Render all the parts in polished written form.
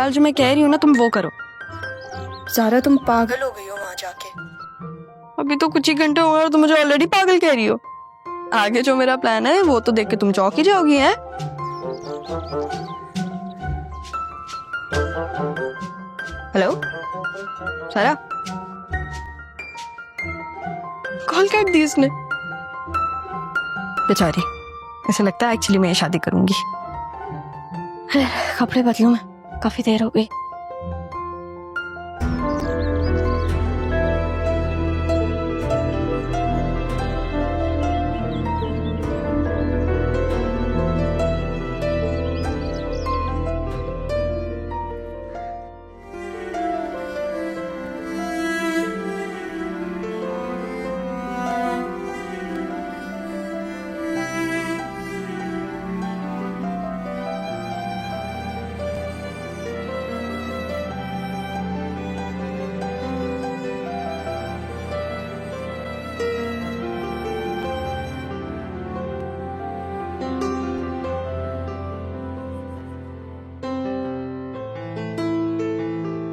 फिलहाल जो मैं कह रही हूँ ना तुम वो करो। ज़ारा तुम पागल हो गई हो वहां जाके। अभी तो कुछ ही घंटे हुए और तुम मुझे ऑलरेडी पागल कह रही हो। आगे जो मेरा प्लान है वो तो देख के तुम चौंक ही जाओगी। हैं हेलो सारा, कॉल काट दी इसने बेचारी। ऐसा लगता है एक्चुअली मैं शादी करूंगी। कपड़े बदलूं मैं, काफी देर हो गई।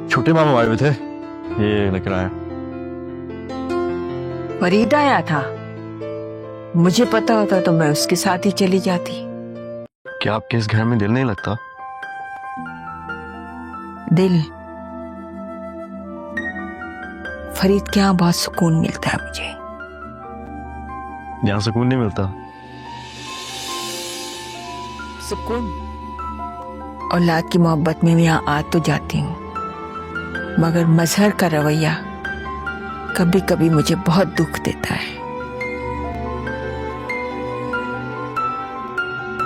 छोटे मामा आए हुए थे, ये लेकर आया। फरीद आया था, मुझे पता होता तो मैं उसके साथ ही चली जाती। क्या आपके इस घर में दिल नहीं लगता? दिल, फरीद के यहाँ बहुत सुकून मिलता है मुझे। यहाँ सुकून नहीं मिलता। सुकून औलाद की मोहब्बत में मैं यहाँ आ तो जाती हूँ, मगर मजहर का रवैया कभी कभी मुझे बहुत दुख देता है।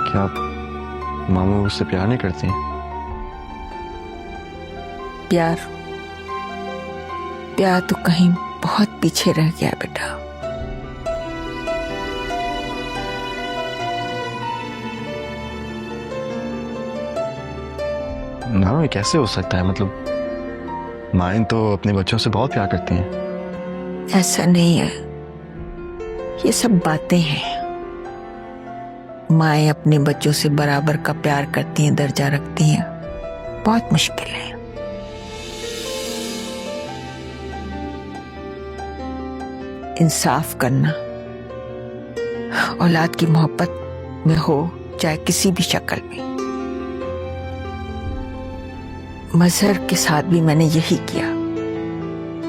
क्या आप मामू उससे प्यार नहीं करती हैं? प्यार, प्यार तो कहीं बहुत पीछे रह गया बेटा। ना, ये कैसे हो सकता है? मतलब माएं तो अपने बच्चों से बहुत प्यार करती हैं। ऐसा नहीं है, ये सब बातें हैं। माएं अपने बच्चों से बराबर का प्यार करती हैं, दर्जा रखती हैं, बहुत मुश्किल है। इंसाफ करना औलाद की मोहब्बत में हो चाहे किसी भी शक्ल में। मजहर के साथ भी मैंने यही किया।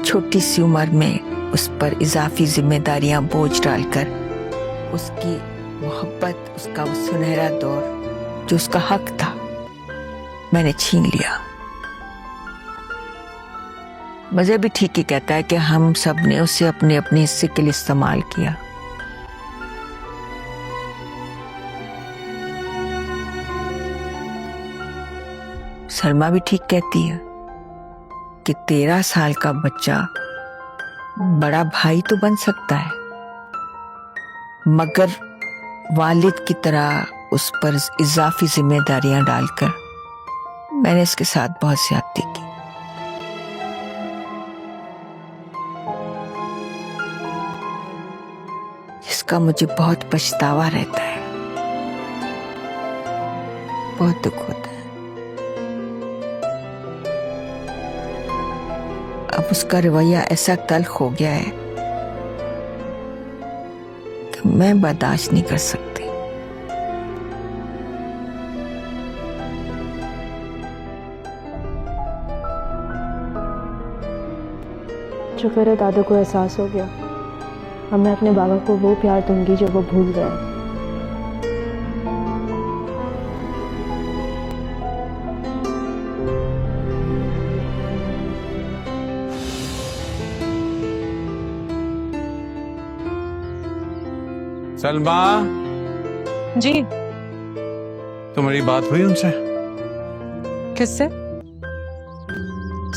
छोटी सी उम्र में उस पर इजाफी जिम्मेदारियां बोझ डालकर उसकी मोहब्बत, उसका वो सुनहरा दौर जो उसका हक था, मैंने छीन लिया। मजहर भी ठीक ही कहता है कि हम सब ने उसे अपने अपने हिस्से के लिए इस्तेमाल किया। सलमा भी ठीक कहती है कि 13 साल का बच्चा बड़ा भाई तो बन सकता है, मगर वालिद की तरह उस पर इजाफी जिम्मेदारियां डालकर मैंने इसके साथ बहुत ज्यादती की। जिसका मुझे बहुत पछतावा रहता है, बहुत दुख होता है। अब उसका रवैया ऐसा तल्ख हो गया है कि मैं बर्दाश्त नहीं कर सकती। शुक्र है दादा को एहसास हो गया, अब मैं अपने बाबा को वो प्यार दूंगी जो वो भूल गए। सलमा जी, तुम्हारी बात हुई उनसे? किससे?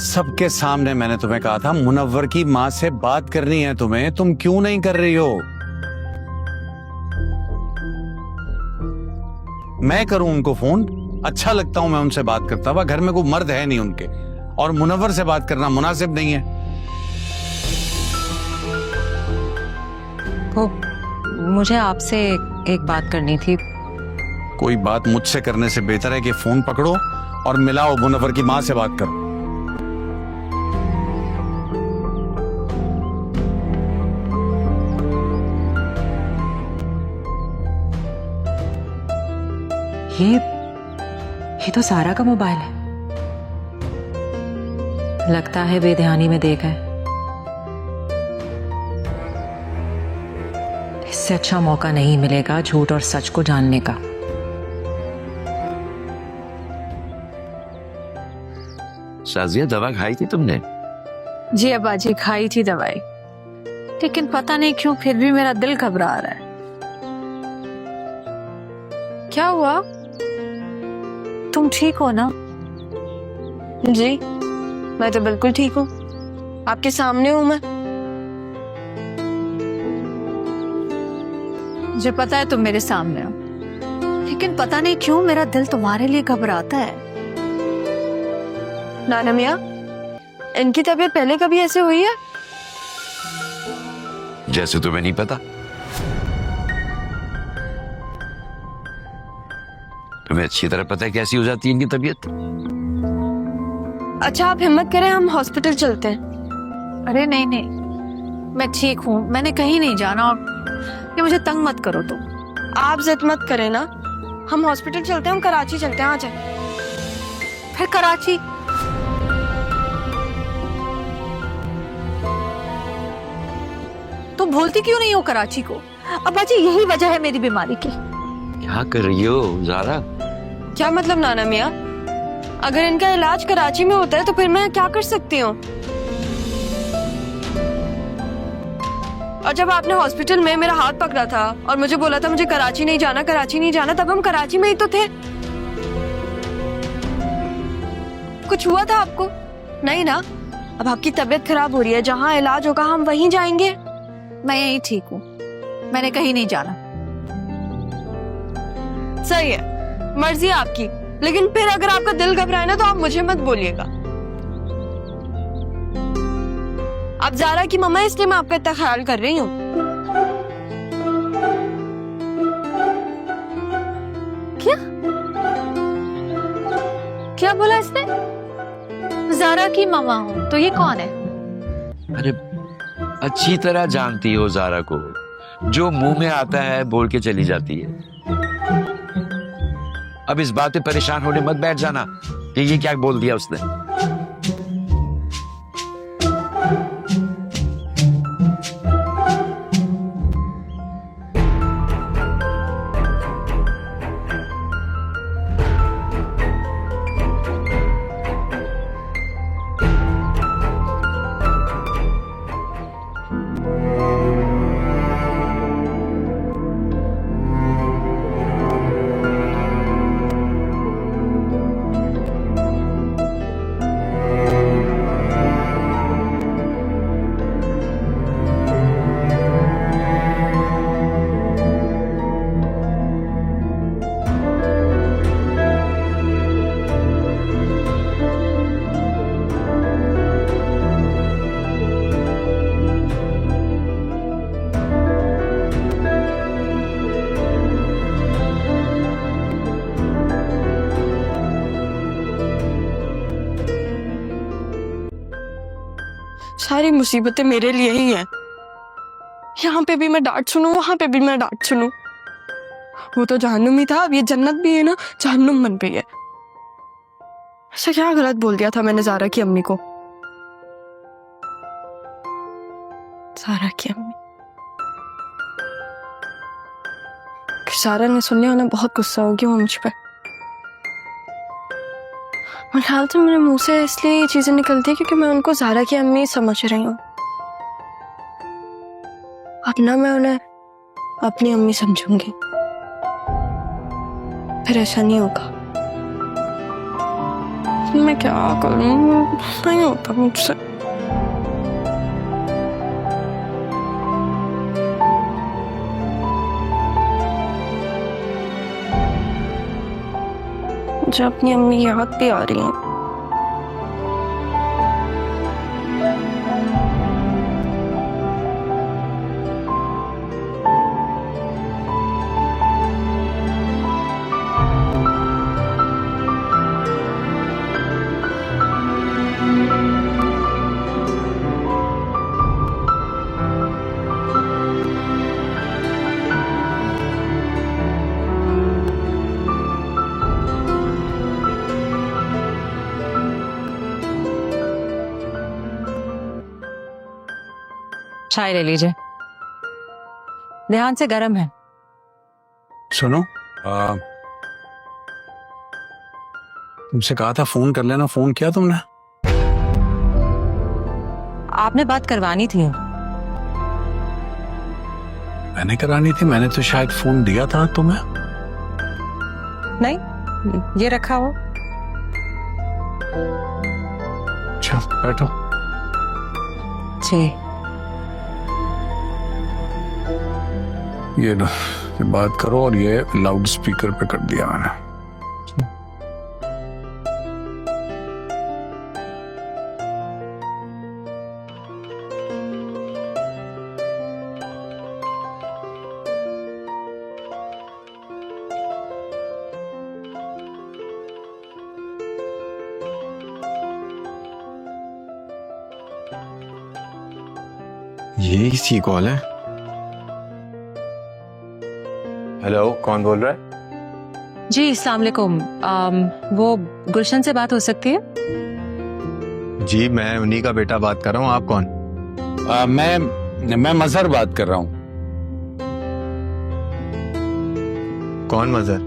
सबके सामने मैंने तुम्हें कहा था मुनव्वर की माँ से बात करनी है तुम्हें, तुम क्यों नहीं कर रही हो? मैं करूं उनको फोन? अच्छा लगता हूं मैं उनसे बात करता हुआ, घर में कोई मर्द है नहीं उनके, और मुनव्वर से बात करना मुनासिब नहीं है। वो मुझे आपसे एक बात करनी थी। कोई बात मुझसे करने से बेहतर है कि फोन पकड़ो और मिलाओ, मुनव्वर की माँ से बात करो। ये तो सारा का मोबाइल है। लगता है बेध्यानी में देखा है। इससे अच्छा मौका नहीं मिलेगा झूठ और सच को जानने का। शाजिया, दवा खाई थी तुमने? जी अब्बा जी, खाई थी दवाई, लेकिन पता नहीं क्यों फिर भी मेरा दिल घबरा रहा है। क्या हुआ? तुम ठीक हो ना? जी मैं तो बिल्कुल ठीक हूँ, आपके सामने हूँ मैं। मुझे पता है तुम मेरे सामने हो, लेकिन पता नहीं क्यों मेरा दिल तुम्हारे लिए घबराता है। नाना मियाँ, इनकी तबीयत पहले कभी ऐसे हुई है? जैसे तुम्हें नहीं पता। तुम्हें अच्छी तरह पता है कैसी हो जाती है इनकी तबीयत। अच्छा आप हिम्मत करें, हम हॉस्पिटल चलते हैं। अरे नहीं नहीं, मैं ठीक हूँ, मैंने कहीं नहीं जाना, और ये मुझे तंग मत करो तुम। आप जिद मत करें ना, हम हॉस्पिटल चलते हैं, हम कराची चलते हैं। आ जाए। फिर कराची? तुम भूलती क्यों नहीं हो कराची को? अब्बा जी यही वजह है मेरी बीमारी की। क्या कर रही हो ज़ारा? क्या मतलब नाना मियाँ? अगर इनका इलाज कराची में होता है तो फिर मैं क्या कर सकती हूँ? और जब आपने हॉस्पिटल में मेरा हाथ पकड़ा था और मुझे बोला था मुझे कराची नहीं जाना, कराची नहीं जाना, तब हम कराची में ही तो थे। कुछ हुआ था आपको? नहीं ना? अब आपकी तबीयत खराब हो रही है, जहाँ इलाज होगा हम वहीं जाएंगे। मैं यही ठीक हूँ, मैंने कहीं नहीं जाना। सही है, मर्जी आपकी, लेकिन फिर अगर आपका दिल घबराए ना तो आप मुझे मत बोलिएगा। आप ज़ारा की मम्मा, इसलिए मैं आपका इतना ख्याल कर रही हूँ। क्या क्या बोला इसने? ज़ारा की मम्मा हूँ तो ये कौन है? अरे अच्छी तरह जानती हो ज़ारा को, जो मुंह में आता है बोल के चली जाती है। अब इस बात पे परेशान होने मत बैठ जाना कि ये क्या बोल दिया उसने। सारी मुसीबतें मेरे लिए ही हैं। यहाँ पे भी मैं डांट सुनूं, वहां पे भी मैं डांट सुनूं। वो तो जहन्नुम ही था, अब ये जन्नत भी है ना, जहन्नुम बन गई है। ऐसा क्या गलत बोल दिया था मैंने ज़ारा की अम्मी को? ज़ारा की अम्मी, ज़ारा ने सुन लिया ना, बहुत गुस्सा होगी वो मुझ पर। मेरे ख्याल से मेरे मुंह से इसलिए ये चीजें निकलती है क्योंकि मैं उनको ज़ारा की अम्मी समझ रही हूँ। अब ना मैं उन्हें अपनी अम्मी समझूंगी, फिर ऐसा नहीं होगा। मैं क्या करूँ, नहीं होता मुझसे। मुझे अपनी अम्मी याद भी आ रही है। चाय ले लीजिए, ध्यान से गर्म है। सुनो, तुमसे कहा था फोन कर लेना, फोन किया तुमने? आपने बात करवानी थी। मैंने करानी थी? मैंने तो शायद फोन दिया था तुम्हें। नहीं, ये रखा हो। अच्छा बैठो। जी, ये लो, ये बात करो, और ये लाउड स्पीकर पे कर दिया मैंने। ये किसकी कॉल है? हेलो, कौन बोल रहा है? जी अस्सलाम वालेकुम। वो गुलशन से बात हो सकती है? जी मैं उन्हीं का बेटा बात कर रहा हूँ। आप कौन? मैं मजहर बात कर रहा हूँ। कौन मजहर?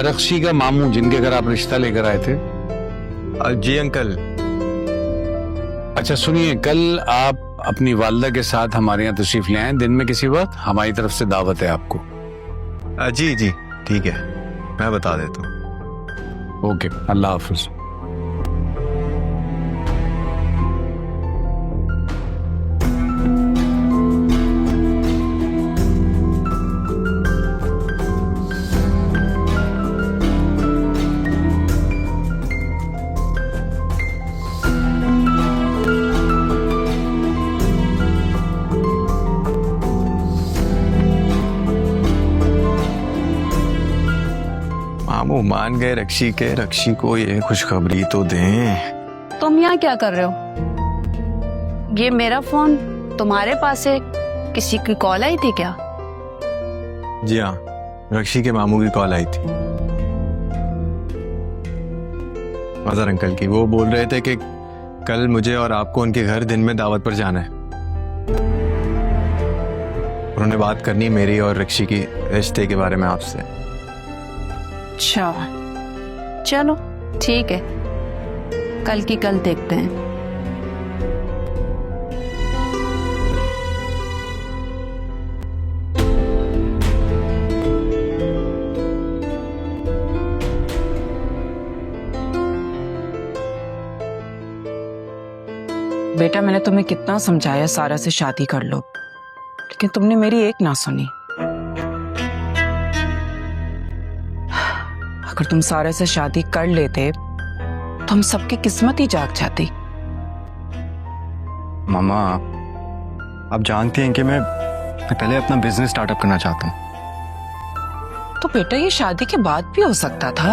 रक्षी का मामू, जिनके घर आप रिश्ता लेकर आए थे। जी अंकल। अच्छा सुनिए, कल आप अपनी वालदा के साथ हमारे यहाँ तशरीफ ले आए दिन में किसी वक्त, हमारी तरफ से दावत है आपको। जी जी ठीक है, मैं बता देता हूँ। ओके, अल्लाह हाफिज। मामू मान गए रक्षी के, रक्षी को ये खुशखबरी तो दें। तुम यहाँ क्या कर रहे हो? ये मेरा फोन तुम्हारे पास है, किसी की कॉल आई थी क्या? जी हाँ, रक्षी के मामू की कॉल आई थी, मजहर अंकल की। वो बोल रहे थे कि कल मुझे और आपको उनके घर दिन में दावत पर जाना है। उन्होंने बात करनी है मेरी और रक्षी की रिश्ते के बारे में आपसे। अच्छा चलो ठीक है, कल की कल देखते हैं। बेटा मैंने तुम्हें कितना समझाया सारा से शादी कर लो, लेकिन तुमने मेरी एक ना सुनी। अगर तुम सारा से शादी कर लेते तो हम सबकी किस्मत ही जाग जाती। मामा आप जानती हैं कि मैं पहले अपना बिजनेस स्टार्टअप करना चाहता हूँ। तो बेटा ये शादी के बाद भी हो सकता था।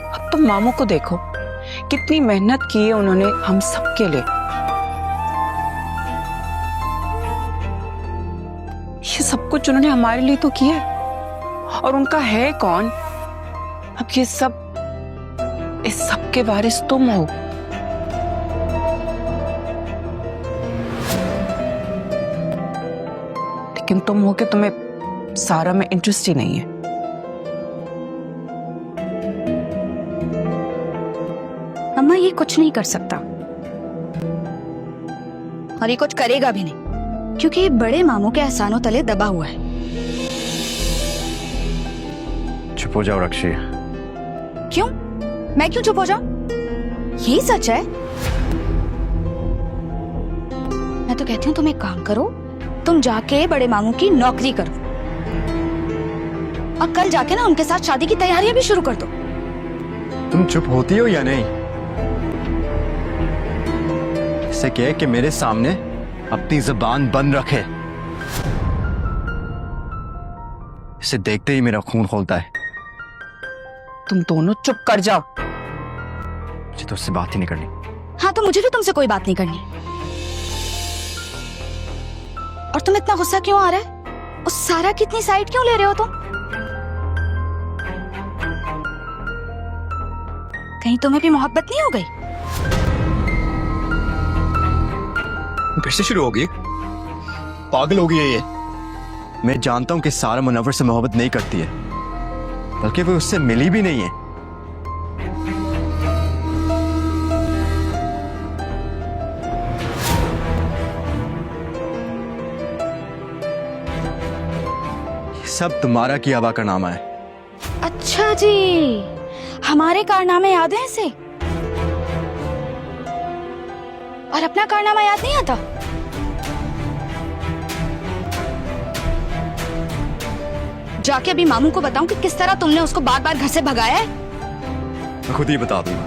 अब तुम मामू को देखो, कितनी मेहनत की है उन्होंने हम सबके लिए। ये सब कुछ उन्होंने हमारे लिए तो किया है, और उनका है कौन? अब ये सब, इस सब के वारिस तुम हो। लेकिन तुम हो कि तुम्हें सारा में इंटरेस्ट ही नहीं है। अम्मा ये कुछ नहीं कर सकता, और ये कुछ करेगा भी नहीं, क्योंकि ये बड़े मामू के एहसानों तले दबा हुआ है। चुप हो जाओ रक्षी। क्यों? मैं क्यों चुप हो जाऊं? यही सच है। मैं तो कहती हूँ तुम एक काम करो, तुम जाके बड़े मामू की नौकरी करो, और कल जाके ना उनके साथ शादी की तैयारियां भी शुरू कर दो। तुम चुप होती हो या नहीं? इसे कह कि मेरे सामने अपनी जुबान बंद रखे। इसे देखते ही मेरा खून खौलता है। तुम दोनों चुप कर जाओ। मुझे तो उससे बात ही नहीं करनी। हाँ तो मुझे भी तुमसे कोई बात नहीं करनी। और तुम इतना गुस्सा क्यों आ रहा है? उस सारा की इतनी साइड क्यों ले रहे हो तुम? कहीं तुम्हें भी मोहब्बत नहीं हो गई? फिर से शुरू हो गई। पागल हो गई है ये। मैं जानता हूं कि सारा मुनव्वर से मोहब्बत नहीं करती है, बल्कि वो उससे मिली भी नहीं है। ये सब तुम्हारा किया हुआ कारनामा है। अच्छा जी, हमारे कारनामे याद हैं इसे, और अपना कारनामा याद नहीं आता। जाके अभी मामू को बताऊं कि किस तरह तुमने उसको बार बार घर से भगाया है। मैं खुद ही बता दूंगा।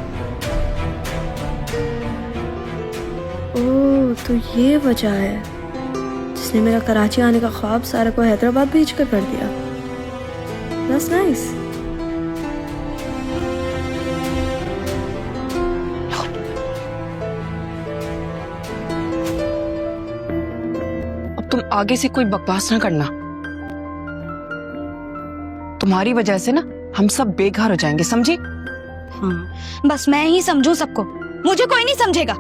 ओह, तो ये वजह है जिसने मेरा कराची आने का ख्वाब सारा को हैदराबाद भेज कर दिया। That's nice. अब तुम आगे से कोई बकवास ना करना। तुम्हारी वजह से ना हम सब बेघर हो जाएंगे, समझी? हाँ, बस मैं ही समझू सबको, मुझे कोई नहीं समझेगा।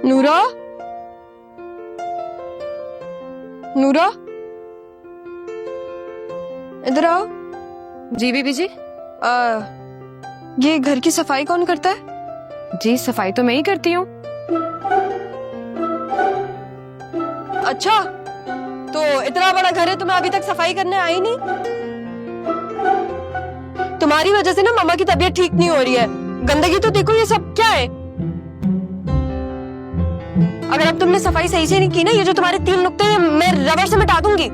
नूरा, नूरा, इधर आओ। जी बीबी जी। ये घर की सफाई कौन करता है? जी सफाई तो मैं ही करती हूँ। अच्छा, तो इतना बड़ा घर है, तुम्हें अभी तक सफाई करने आई नहीं? तुम्हारी वजह से ना मम्मा की तबीयत ठीक नहीं हो रही है। गंदगी तो देखो, ये सब क्या है? अगर अब तुमने सफाई सही से नहीं की ना, ये जो तुम्हारे 3 नुक्ते हैं मैं रबर से मिटा दूंगी।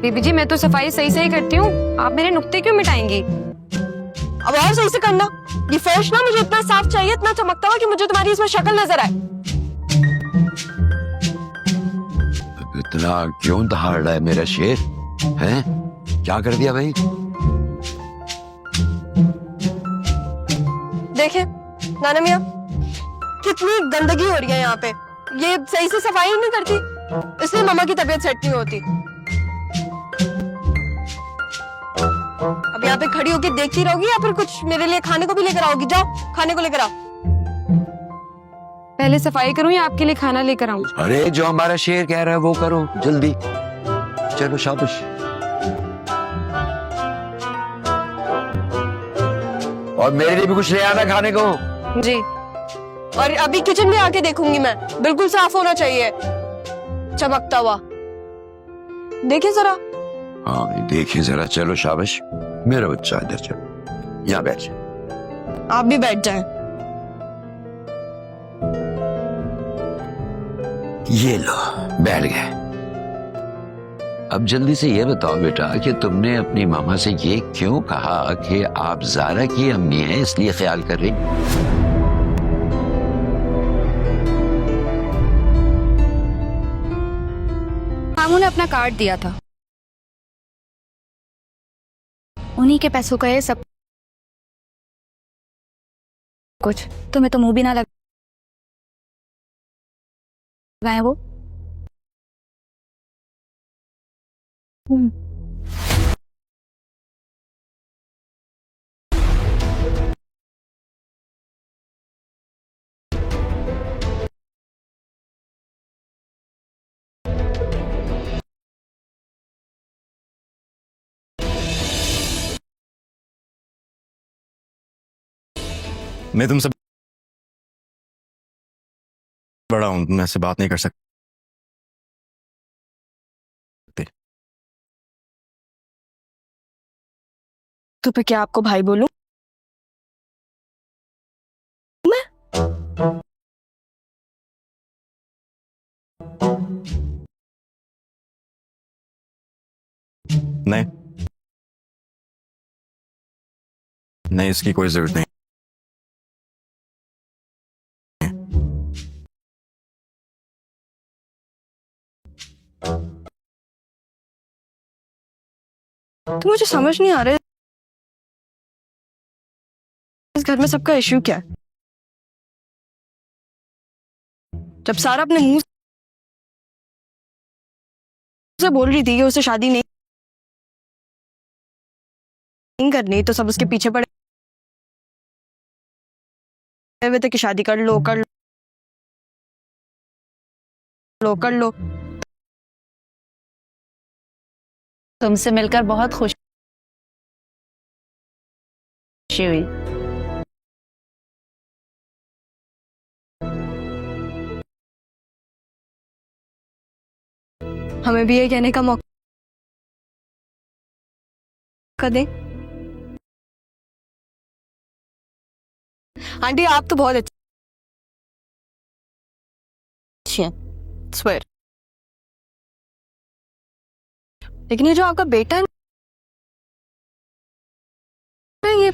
बीबी जी मैं तो सफाई सही से ही करती हूँ, आप मेरे नुक्ते क्यों मिटाएंगी? अब और सही से करना। ये फर्श ना मुझे इतना साफ चाहिए, इतना चमकता हुआ कि मुझे तुम्हारी इसमें शक्ल नजर आए। इतना क्यों दहाड़ रहा है मेरा शेर? हैं? क्या कर दिया भाई? देखे नाना मियाँ, कितनी गंदगी हो रही है यहाँ पे। ये सही से सफाई नहीं करती, इसलिए मम्मा की तबीयत सेट नहीं होती। अब यहाँ पे खड़ी होकर देखती रहोगी या फिर कुछ मेरे लिए खाने को भी लेकर आओगी? जाओ खाने को लेकर आओ। पहले सफाई करूँ या आपके लिए खाना लेकर आऊँ? अरे जो हमारा शेर कह रहा है वो करो जल्दी। चलो शाबाश। और मेरे लिए भी कुछ ले आना खाने को। जी, और अभी किचन में आके देखूंगी मैं, बिल्कुल साफ होना चाहिए, चमकता हुआ। देखिए जरा। हाँ देखिए जरा, चलो शाबाश। मेरा बच्चा इधर चलो, यहाँ बैठ जाए। आप भी बैठ जाएं। ये लो बैठ गए। अब जल्दी से ये बताओ बेटा कि तुमने अपनी मामा से ये क्यों कहा कि आप ज़ारा की अम्मी हैं इसलिए ख्याल कर रही? मामू ने अपना कार्ड दिया था, उन्हीं के पैसों का ये सब कुछ। तुम्हें तो मुंह भी ना लगाए वो। मैं तुमसे बड़ा हूं, मैं ऐसे बात नहीं कर सकती। तो फिर क्या आपको भाई बोलूं? मैं नहीं नहीं, इसकी कोई जरूरत नहीं। तो मुझे समझ नहीं आ रहा है इस घर में सबका इश्यू क्या है। जब सारा अपने मुंह से बोल रही थी कि उसे शादी नहीं करनी, तो सब उसके पीछे पड़े हुए थे कि शादी कर लो कर लो कर लो। तुमसे मिलकर बहुत खुशी हुई। हमें भी ये कहने का मौका दें। आंटी आप तो बहुत अच्छी हैं, स्वेर। लेकिन ये जो आपका बेटा है ना, ये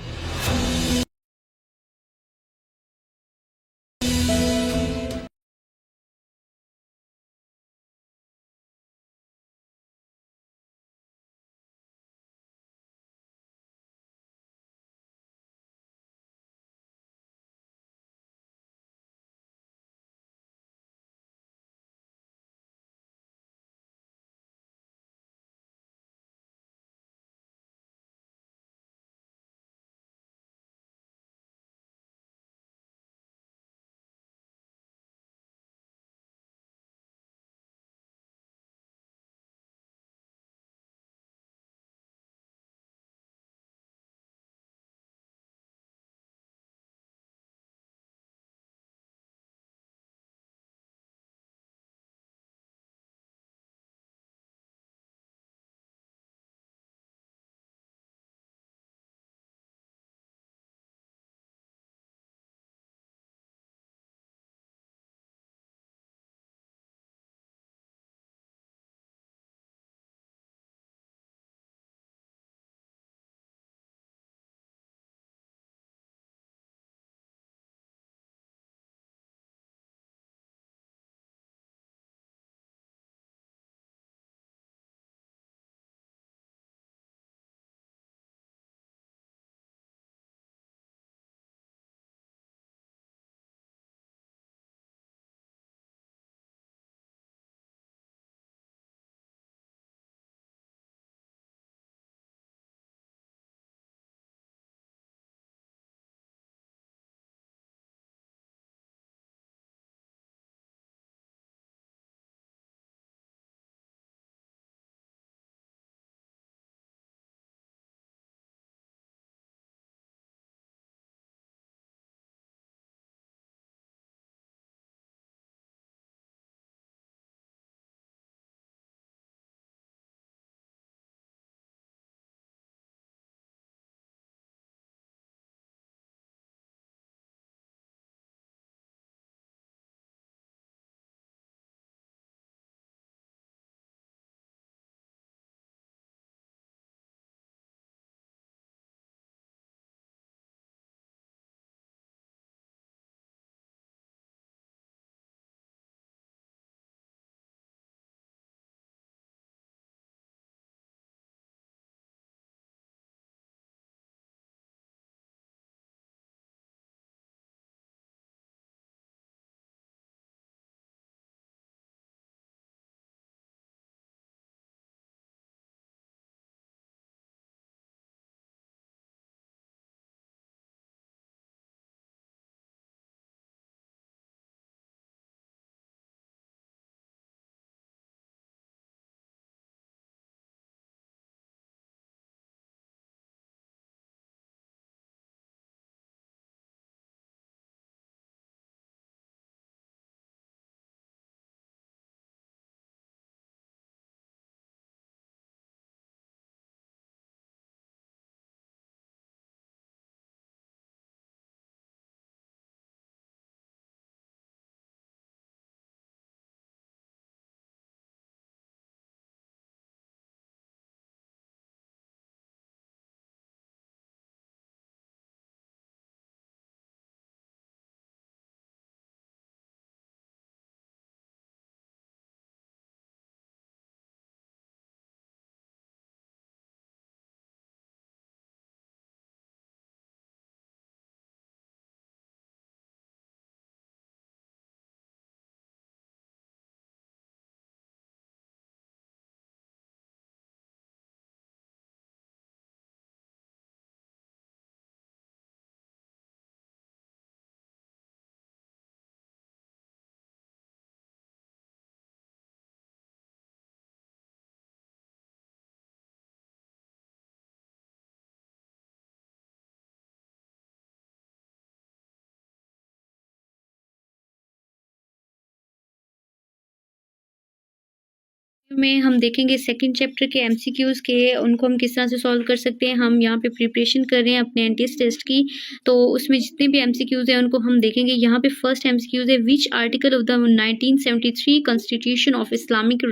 में हम देखेंगे सेकंड चैप्टर के एमसीक्यूज़ के उनको हम किस तरह से सॉल्व कर सकते हैं। हम यहाँ पे प्रिपरेशन कर रहे हैं अपने एनटीएस टेस्ट की, तो उसमें जितने भी एमसीक्यूज़ हैं उनको हम देखेंगे। यहाँ पे फर्स्ट एमसीक्यूज़ है, which article of the 1973 constitution of Islamic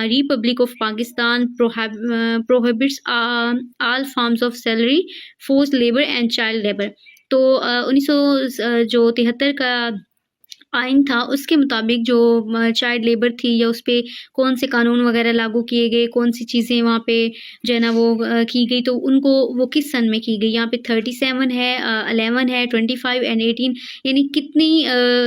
Republic of Pakistan prohibits all forms of salary force labour and child labour. तो 1973 का आइन था, उसके मुताबिक जो चाइल्ड लेबर थी या उस पर कौन से कानून वगैरह लागू किए गए, कौन सी चीज़ें वहाँ पे जो है ना वो की गई, तो उनको वो किस सन में की गई। यहाँ पे 37 है, 11 है, 25 एंड 18, यानी कितनी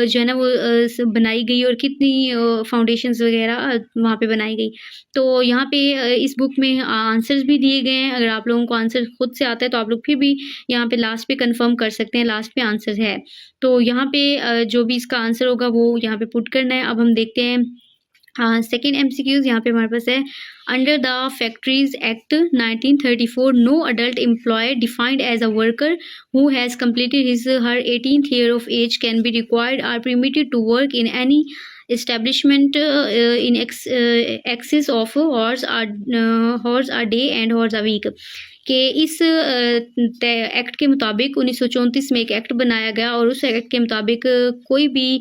जो है ना वो बनाई गई और कितनी फाउंडेशंस वगैरह वहाँ पे बनाई गई। तो यहाँ पे इस बुक में आंसर्स भी दिए गए हैं। अगर आप लोगों को आंसर खुद से आता है तो आप लोग फिर भी यहाँ पे लास्ट पे कंफर्म कर सकते हैं, लास्ट पे आंसर है। तो यहाँ पे जो भी इसका आंसर होगा वो यहाँ पे पुट करना है। अब हम देखते हैं सेकेंड एमसीक्यूज। यहाँ पे हमारे पास है, under the factories act 1934 no adult employ defined as a worker who has completed his her 18th year of age can be required or permitted to work in any establishment in excess of hours a day and hours a week। कि इस act के मुताबिक 1934 में एक act बनाया गया और उस एक्ट के मुताबिक कोई भी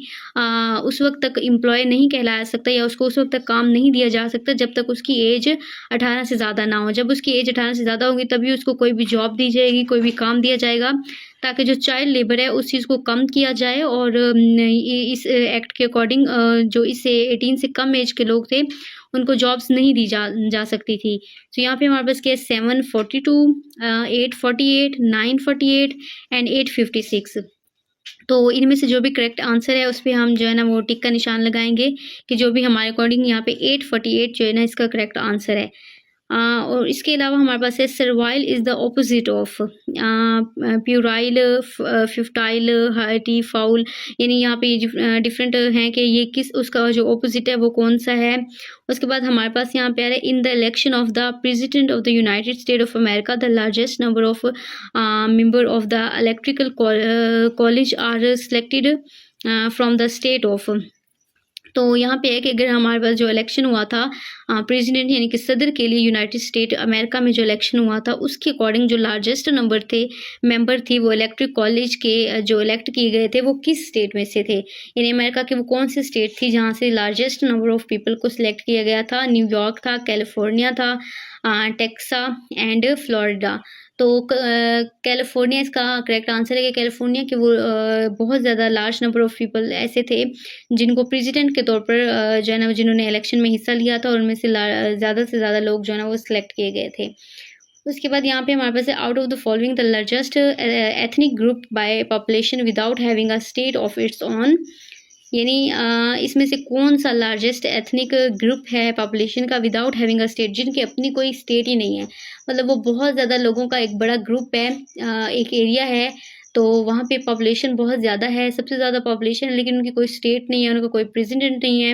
उस वक्त तक एम्प्लॉय नहीं कहलाया सकता या उसको उस वक्त तक काम नहीं दिया जा सकता जब तक उसकी एज 18 से ज़्यादा ना हो। जब उसकी एज 18 से ज़्यादा होगी तभी उसको कोई भी जॉब दी जाएगी, कोई भी काम दिया जाएगा, ताकि जो चाइल्ड लेबर है उस चीज़ को कम किया जाए। और इस एक्ट के अकॉर्डिंग जो इससे 18 से कम एज के लोग थे उनको जॉब्स नहीं दी जा सकती थी। तो यहाँ पे हमारे पास क्या है, 742, 848, 948 एंड 856। तो इनमें से जो भी करेक्ट आंसर है उस पर हम जो है ना वो टिक का निशान लगाएंगे कि जो भी हमारे अकॉर्डिंग यहाँ पे 848 जो है ना इसका करेक्ट आंसर है। और इसके अलावा हमारे पास है, servile is the opposite of puerile, futile, hearty, foul. यानी यहाँ पे डिफरेंट हैं कि ये किस उसका जो ऑपोजिट है वो कौन सा है। उसके बाद हमारे पास यहाँ पे आ रहा है, in the election of the president of the United State of America the largest number of member of the electrical college are selected from the state of. तो यहाँ पे है कि अगर हमारे पास जो इलेक्शन हुआ था प्रेसिडेंट यानी कि सदर के लिए यूनाइटेड स्टेट अमेरिका में जो इलेक्शन हुआ था उसके अकॉर्डिंग जो लार्जेस्ट नंबर थे मेंबर थी वो इलेक्ट्रिक कॉलेज के जो इलेक्ट किए गए थे वो किस स्टेट में से थे। यानी अमेरिका के वो कौन सी स्टेट थी जहाँ से लार्जेस्ट नंबर ऑफ पीपल को सिलेक्ट किया गया था। न्यूयॉर्क था, कैलिफोर्निया था, टेक्सा एंड फ्लोरिडा। तो कैलिफोर्निया इसका करेक्ट आंसर है कि कैलिफोर्निया के वो बहुत ज़्यादा लार्ज नंबर ऑफ़ पीपल ऐसे थे जिनको प्रेसिडेंट के तौर पर जो है ना जिन्होंने इलेक्शन में हिस्सा लिया था और उनमें से ज़्यादा से ज़्यादा लोग जो है ना वो सिलेक्ट किए गए थे। उसके बाद यहाँ पे हमारे पास है, out of the following the largest ethnic group by population without having a state of its on. यानी इसमें से कौन सा लार्जेस्ट एथनिक ग्रुप है पॉपुलेशन का विदाउट हैविंग अ स्टेट, जिनकी अपनी कोई स्टेट ही नहीं है। मतलब वो बहुत ज़्यादा लोगों का एक बड़ा ग्रुप है, एक एरिया है, तो वहाँ पे पॉपुलेशन बहुत ज़्यादा है, सबसे ज़्यादा पॉपुलेशन है, लेकिन उनकी कोई स्टेट नहीं है, उनका कोई प्रेसिडेंट नहीं है,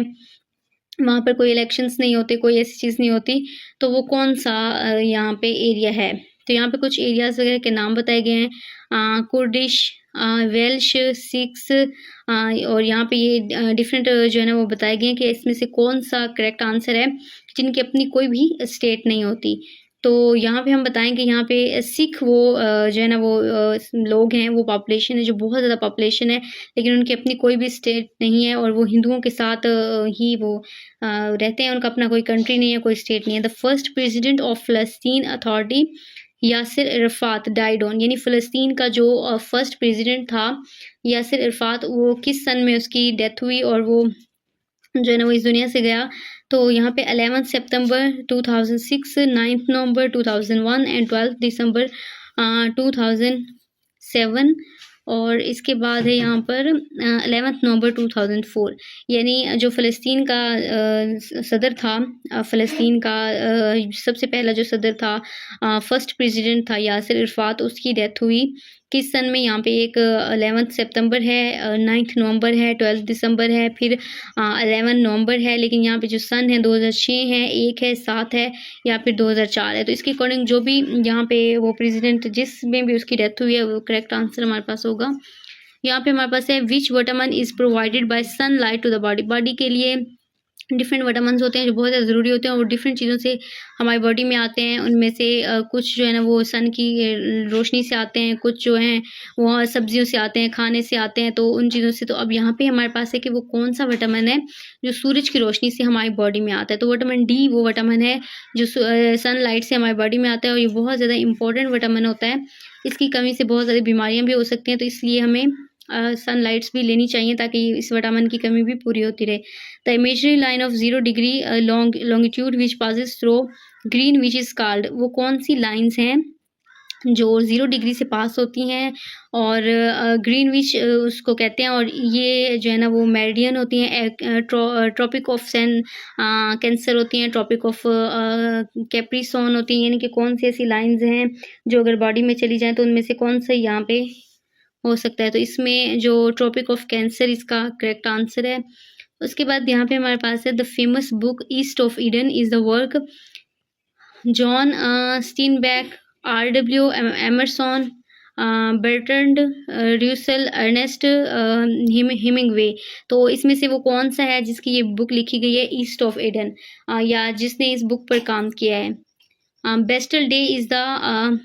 वहाँ पर कोई इलेक्शंस नहीं होते, कोई ऐसी चीज़ नहीं होती। तो वो कौन सा यहाँ पे एरिया है। तो यहाँ पे कुछ एरियाज़ वगैरह के नाम बताए गए हैं, कुर्दिश, वेल्श, सिक्स, और यहाँ पे ये डिफरेंट जो है ना वो बताए गए हैं कि इसमें से कौन सा करेक्ट आंसर है जिनकी अपनी कोई भी स्टेट नहीं होती। तो यहाँ पे हम बताएंगे, यहाँ पे सिख वो जो है ना वो लोग हैं, वो पॉपुलेशन है जो बहुत ज़्यादा पॉपुलेशन है, लेकिन उनकी अपनी कोई भी स्टेट नहीं है और वो हिंदुओं के साथ ही वो रहते हैं, उनका अपना कोई कंट्री नहीं है, कोई स्टेट नहीं है। The first president of Palestine authority Yasser Arafat died on. यानी फ़लस्तीन का जो फर्स्ट प्रेसिडेंट था यासिर अरफात, वो किस सन में उसकी डेथ हुई और वो जो है ना वो इस दुनिया से गया। तो यहाँ पे 11 सितंबर 2006, 9 नवंबर 2001 एंड 12 दिसंबर 2007। और इसके बाद है यहाँ पर 11 नवंबर 2004। यानी जो फ़लस्तीन का सदर था, फ़लस्तीन का सबसे पहला जो सदर था, फर्स्ट प्रेसिडेंट था यासिर अरफात, उसकी डेथ हुई किस सन में। यहाँ पे एक 11 सितंबर है, 9 नवंबर है, 12 दिसंबर है, फिर 11 नवंबर है, लेकिन यहाँ पे जो सन है 2006 है, 1 है, 7 है, या फिर 2004 है। तो इसके अकॉर्डिंग जो भी यहाँ पे वो प्रेसिडेंट जिसमें भी उसकी डेथ हुई है वो करेक्ट आंसर हमारे पास होगा। यहाँ पे हमारे पास है, which vitamin is provided by sunlight to the body. Body के लिए डिफरेंट विटामिन्स होते हैं जो बहुत ज़्यादा ज़रूरी होते हैं और डिफरेंट चीज़ों से हमारी बॉडी में आते हैं। उनमें से कुछ जो है ना वो सन की रोशनी से आते हैं, कुछ जो हैं वो सब्जियों से आते हैं, खाने से आते हैं, तो उन चीज़ों से। तो अब यहाँ पे हमारे पास है कि वो कौन सा विटामिन है जो सूरज की रोशनी से हमारी बॉडी में आता है। तो विटामिन डी वो विटामिन है जो सनलाइट से हमारी बॉडी में आता है और ये बहुत ज़्यादा इंपॉर्टेंट विटामिन होता है। इसकी कमी से बहुत ज़्यादा बीमारियाँ भी हो सकती हैं, तो इसलिए हमें सनलाइट्स भी लेनी चाहिए ताकि इस विटामिन की कमी भी पूरी होती रहे। The imagery line of 0 degree longitude which passes through green which is called, वो कौन सी लाइंस हैं जो 0 डिग्री से पास होती हैं और ग्रीन विच उसको कहते हैं, और ये जो है ना वो मेरिडियन होती हैं। ट्रॉपिक ऑफ कैंसर होती हैं, ट्रॉपिक ऑफ कैप्रिसॉन होती हैं। यानी कि कौन सी ऐसी लाइंस हैं जो अगर बॉडी में चली जाएँ तो उनमें से कौन सा यहाँ पे हो सकता है। तो इसमें जो ट्रॉपिक ऑफ कैंसर इसका करेक्ट आंसर है। उसके बाद यहाँ पे हमारे पास है the famous book East of Eden is the work John Steinbeck, R.W. Emerson, Bertrand Russell, Ernest Hemingway. तो इसमें से वो कौन सा है जिसकी ये बुक लिखी गई है ईस्ट ऑफ ईडन, या जिसने इस बुक पर काम किया है। Bastille Day is the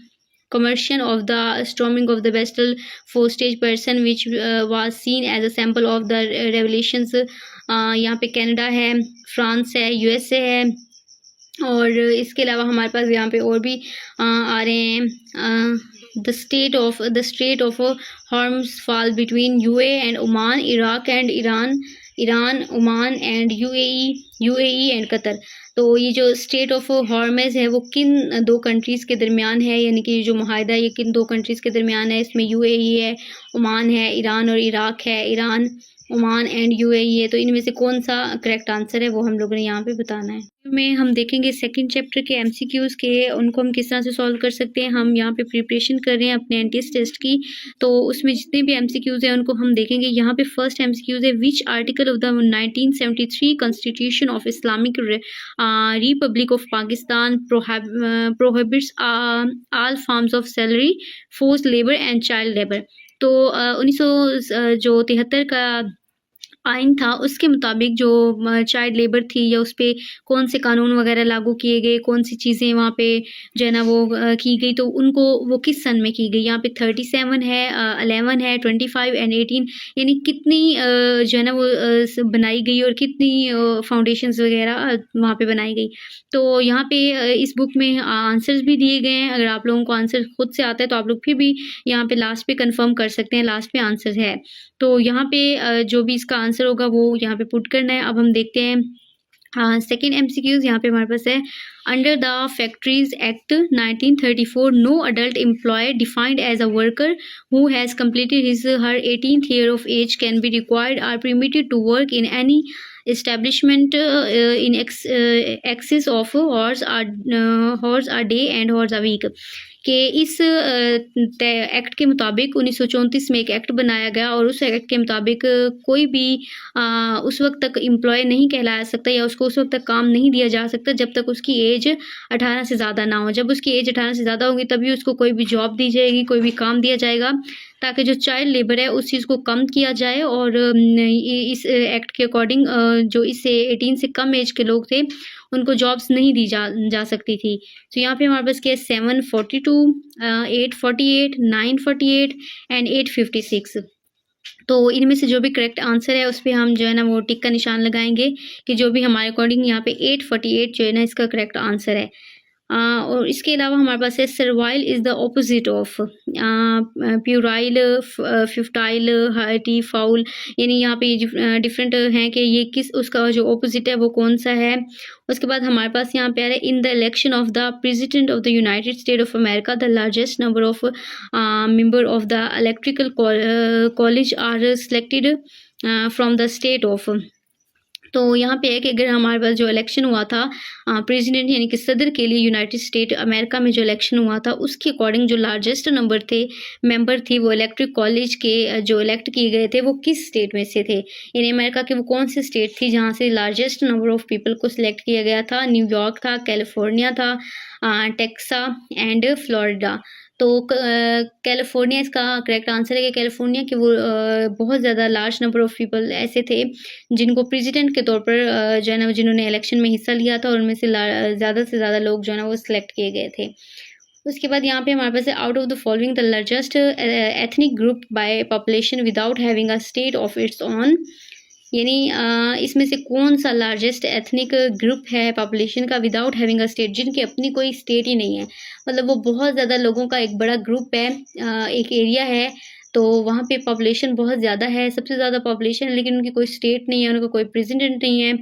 commercial of the storming of the Bastille Four-stage person which was seen as a sample of the revelations। यहाँ पे कनाडा है, फ्रांस है, USA है, और इसके अलावा हमारे पास यहाँ पे और भी आ रहे हैं। The strait of Hormuz fall between UAE and Oman, Iraq and Iran, Oman and UAE and Qatar. तो ये जो स्टेट ऑफ हॉर्मस है वो किन दो कंट्रीज़ के दरमियान है, यानी कि जो मुआहदा है ये किन दो कंट्रीज़ के दरमियान है। इसमें UAE है, ओमान है, ईरान और इराक है, ईरान, ओमान एंड UAE है। तो इनमें से कौन सा करेक्ट आंसर है वो हम लोगों ने यहाँ पे बताना है। में हम देखेंगे सेकंड चैप्टर के MCQs के, उनको हम किस तरह से सॉल्व कर सकते हैं। हम यहाँ पे प्रिपरेशन कर रहे हैं अपने NTS टेस्ट की, तो उसमें जितने भी MCQs हैं उनको हम देखेंगे। यहाँ पे फर्स्ट MCQs है which article of the 1973 constitution of Islamic Republic of Pakistan prohibits all forms of salary, forced labour and child labour. तो 1973 का आइन था, उसके मुताबिक जो चाइल्ड लेबर थी या उस पर कौन से कानून वगैरह लागू किए गए, कौन सी चीज़ें वहाँ पे जो है ना वो की गई, तो उनको वो किस सन में की गई। यहाँ पे 37 है, 11 है, 25 एंड 18, यानी कितनी जो है ना वो बनाई गई और कितनी फाउंडेशंस वगैरह वहाँ पे बनाई गई। तो यहाँ पे इस बुक में आंसर्स भी दिए गए हैं। अगर आप लोगों को आंसर खुद से आता है तो आप लोग फिर भी यहाँ पे लास्ट पे कंफर्म कर सकते हैं, लास्ट पे आंसर है। तो यहाँ पे जो भी इसका आंसर होगा वो यहाँ पे पुट करना है। अब हम देखते हैं सेकेंड MCQs। यहाँ पे हमारे पास है under the factories act 1934 no adult employ defined as a worker who has completed his her 18th year of age can be required or permitted to work in any establishment in excess of hours a day and hours a week। कि इस act के मुताबिक 1934 में एक act बनाया गया और उस एक्ट के मुताबिक कोई भी उस वक्त तक एम्प्लॉय नहीं कहलाया सकता या उसको उस वक्त तक काम नहीं दिया जा सकता जब तक उसकी एज 18 से ज़्यादा ना हो। जब उसकी एज 18 से ज़्यादा होगी तभी उसको कोई भी जॉब दी जाएगी, कोई भी काम दिया जाएगा, ताकि जो चाइल्ड लेबर है उस चीज़ को कम किया जाए। और इस एक्ट के अकॉर्डिंग जो इससे 18 से कम एज के लोग थे उनको जॉब्स नहीं दी जा सकती थी। तो यहाँ पे हमारे पास क्या है 742, 848, 948 एंड 856। तो इनमें से जो भी करेक्ट आंसर है उस पर हम जो है ना वो टिक का निशान लगाएंगे कि जो भी हमारे अकॉर्डिंग यहाँ पे 848 जो है ना इसका करेक्ट आंसर है। और इसके अलावा हमारे पास है servile is the opposite of puerile, futile, hearty, foul. यानी यहाँ पे ये डिफरेंट हैं कि ये किस उसका जो ऑपोजिट है वो कौन सा है। उसके बाद हमारे पास यहाँ पे आ रहा है in the election of the president of the United State of America the largest number of member of the electrical college are selected from the state of. तो यहाँ पे है कि अगर हमारे पास जो इलेक्शन हुआ था प्रेसिडेंट यानी कि सदर के लिए यूनाइटेड स्टेट अमेरिका में जो इलेक्शन हुआ था उसके अकॉर्डिंग जो लार्जेस्ट नंबर थे मेंबर थी वो इलेक्ट्रिक कॉलेज के जो इलेक्ट किए गए थे वो किस स्टेट में से थे। यानी अमेरिका के वो कौन सी स्टेट थी जहाँ से लार्जेस्ट नंबर ऑफ पीपल को सिलेक्ट किया गया था। न्यूयॉर्क था, कैलिफोर्निया था, टेक्सा एंड फ्लोरिडा। तो कैलिफोर्निया इसका करेक्ट आंसर है कि कैलिफोर्निया के वो बहुत ज़्यादा लार्ज नंबर ऑफ़ पीपल ऐसे थे जिनको प्रेसिडेंट के तौर पर जो है ना जिन्होंने इलेक्शन में हिस्सा लिया था और उनमें से ज़्यादा लोग जो है ना वो सिलेक्ट किए गए थे। उसके बाद यहाँ पे हमारे पास है out of the following the largest ethnic group by population without having a state of its on, यानी इसमें से कौन सा लार्जेस्ट एथनिक ग्रुप है पॉपुलेशन का विदाउट हैविंग अ स्टेट, जिनकी अपनी कोई स्टेट ही नहीं है, मतलब वो बहुत ज़्यादा लोगों का एक बड़ा ग्रुप है, एक एरिया है, तो वहाँ पे पॉपुलेशन बहुत ज़्यादा है, सबसे ज़्यादा पॉपुलेशन है, लेकिन उनकी कोई स्टेट नहीं है, उनका कोई प्रेसिडेंट नहीं है,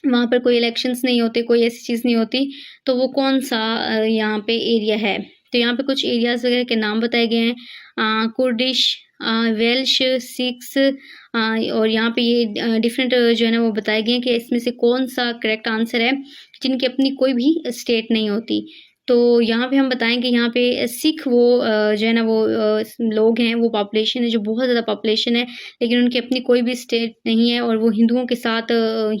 वहाँ पर कोई इलेक्शंस नहीं होते, कोई ऐसी चीज़ नहीं होती, तो वो कौन सा यहाँ पे एरिया है। तो यहाँ पे कुछ एरियाज़ वगैरह के नाम बताए गए हैं, कुर्दिश, वेल्श, सिक्स, और यहाँ पे ये डिफरेंट जो है ना वो बताए गए हैं कि इसमें से कौन सा करेक्ट आंसर है जिनकी अपनी कोई भी स्टेट नहीं होती। तो यहाँ पे हम बताएंगे यहाँ पे सिख वो जो है ना वो लोग हैं, वो पॉपुलेशन है जो बहुत ज़्यादा पॉपुलेशन है, लेकिन उनकी अपनी कोई भी स्टेट नहीं है और वो हिंदुओं के साथ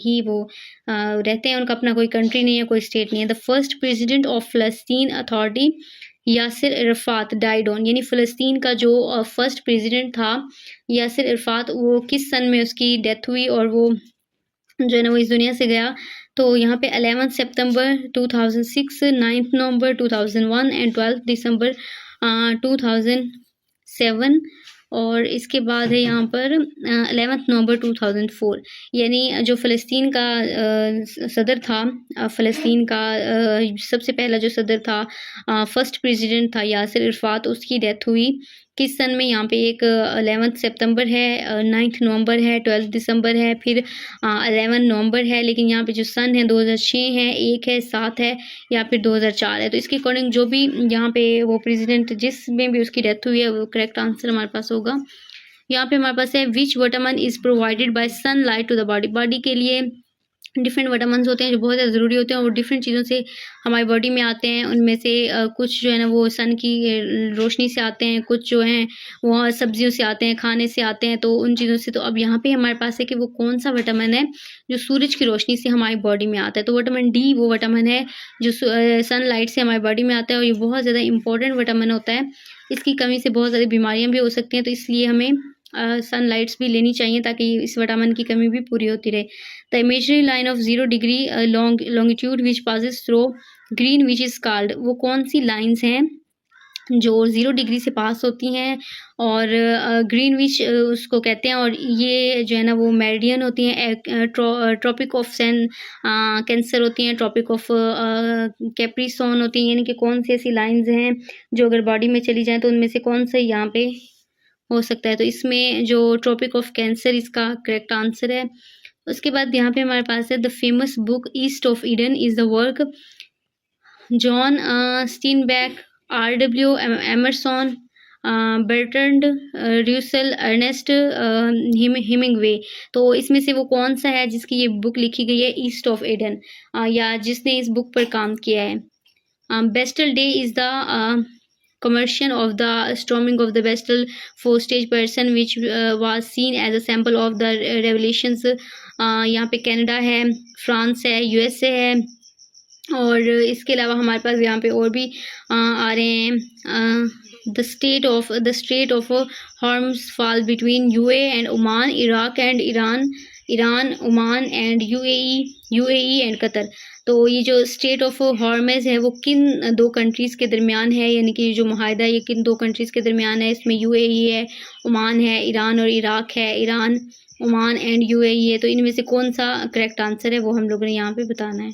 ही वो रहते हैं, उनका अपना कोई कंट्री नहीं है, कोई स्टेट नहीं है। The first president of Palestine authority Yasser Arafat died on, यानी फ़लस्तीन का जो फर्स्ट प्रेसिडेंट था यासिर अरफात, वो किस सन में उसकी डेथ हुई और वो जो है ना वो इस दुनिया से गया। तो यहाँ पे 11 सितंबर 2006, 9 नवंबर 2001 एंड 12 दिसंबर 2007, और इसके बाद है यहाँ पर 11 नवंबर 2004, यानी जो फ़लस्तीन का सदर था, फ़लस्तीन का सबसे पहला जो सदर था, फर्स्ट प्रेसिडेंट था यासिर अरफात, उसकी डेथ हुई किस सन में। यहाँ पे एक 11 सितंबर है, 9 नवंबर है, 12 दिसंबर है, फिर 11 नवंबर है, लेकिन यहाँ पे जो सन है 2006 है, 1 है, 7 है, या फिर 2004 है। तो इसके अकॉर्डिंग जो भी यहाँ पे वो प्रेसिडेंट जिसमें भी उसकी डेथ हुई है वो करेक्ट आंसर हमारे पास होगा। यहाँ पे हमारे पास है which vitamin is provided by sunlight to the body, body के लिए डिफरेंट विटामिन्स होते हैं जो बहुत ज़्यादा ज़रूरी होते हैं और डिफरेंट चीज़ों से हमारी बॉडी में आते हैं। उनमें से कुछ जो है ना वो सन की रोशनी से आते हैं, कुछ जो हैं वो सब्जियों से आते हैं, खाने से आते हैं, तो उन चीज़ों से। तो अब यहाँ पे हमारे पास है कि वो कौन सा विटामिन है जो सूरज की रोशनी से हमारी बॉडी में आता है। तो विटामिन डी वो विटामिन है जो सनलाइट से हमारी बॉडी में आता है और ये बहुत ज़्यादा इंपॉर्टेंट विटामिन होता है। इसकी कमी से बहुत ज़्यादा बीमारियाँ भी हो सकती हैं, तो इसलिए हमें सनलाइट्स भी लेनी चाहिए ताकि इस विटामिन की कमी भी पूरी होती रहे। The imagery line of 0 degree longitude which passes through green which is called, वो कौन सी लाइंस हैं जो 0 डिग्री से पास होती हैं और ग्रीन विच उसको कहते हैं, और ये जो है ना वो मेरिडियन होती हैं, ट्रॉपिक ऑफ कैंसर होती हैं, ट्रॉपिक ऑफ कैप्रिसॉन होती हैं, यानी कि कौन सी ऐसी लाइंस हैं जो अगर बॉडी में चली जाएँ तो उनमें से कौन सा यहाँ पे हो सकता है। तो इसमें जो ट्रॉपिक ऑफ कैंसर इसका करेक्ट आंसर है। उसके बाद यहाँ पे हमारे पास है the famous book East of Eden is the work John Steinbeck, R.W. Emerson, Bertrand Russell, Ernest Hemingway. तो इसमें से वो कौन सा है जिसकी ये बुक लिखी गई है ईस्ट ऑफ ईडन, या जिसने इस बुक पर काम किया है। Bastille Day is the commercial of the storming of the Bastille four-stage person which was seen as a sample of the revelations। यहाँ पे कनाडा है, फ्रांस है, USA है, और इसके अलावा हमारे पास यहाँ पे और भी आ रहे हैं। The strait of Hormuz fall between UAE and Oman, Iraq and Iran, Oman and UAE and Qatar. तो ये जो स्टेट ऑफ हॉर्मेज है वो किन दो कंट्रीज़ के दरमियान है, यानी कि जो मुआहदा है ये किन दो कंट्रीज़ के दरमियान है। इसमें UAE है, ओमान है, ईरान और इराक है, ईरान, ओमान एंड UAE है। तो इनमें से कौन सा करेक्ट आंसर है वो हम लोगों ने यहाँ पे बताना है।